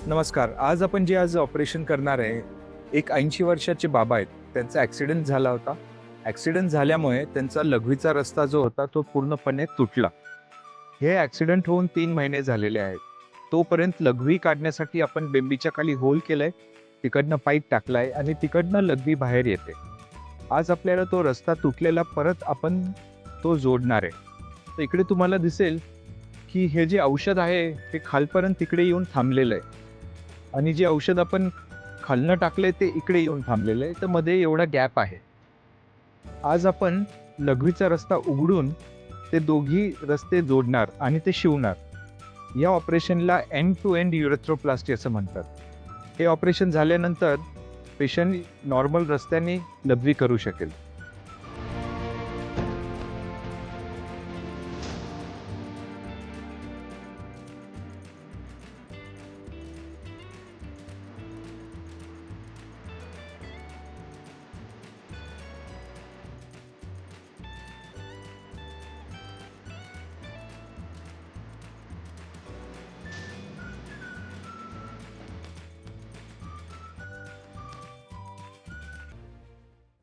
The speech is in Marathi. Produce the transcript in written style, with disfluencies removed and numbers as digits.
नमस्कार. आज ऑपरेशन करणार आहे, एक 80 वर्षाचे बाबा आहेत. त्यांचा ॲक्सिडेंट झाला होता. ॲक्सिडेंट झाल्यामुळे त्यांचा लघवीचा रस्ता जो होता तो पूर्णपणे तुटला. हे ॲक्सिडेंट होऊन 3 महिने झालेले आहेत. तोपर्यंत लघवी काढण्यासाठी आपण बेंबीच्या खाली होल केलंय, तिकडनं पाईप टाकलाय आणि तिकडनं लघवी बाहेर येते. आज आपल्याला तो रस्ता तुटलेला परत आपण तो जोडणार आहे. तर इकडे तुम्हाला दिसेल की हे जे औषध आहे ते खालपर्यंत तिकडे येऊन थांबलेलं आहे. आणि जे औषध आपण खालनं टाकलंय ते इकडे येऊन थांबलेलं आहे, तर मध्ये एवढा गॅप आहे. आज आपण लघवीचा रस्ता उघडून ते दोघी रस्ते जोडणार आणि ते शिवणार. या ऑपरेशनला एंड टू एंड युरेथ्रोप्लास्टी असं म्हणतात. हे ऑपरेशन झाल्यानंतर पेशंट नॉर्मल रस्त्याने लघवी करू शकेल.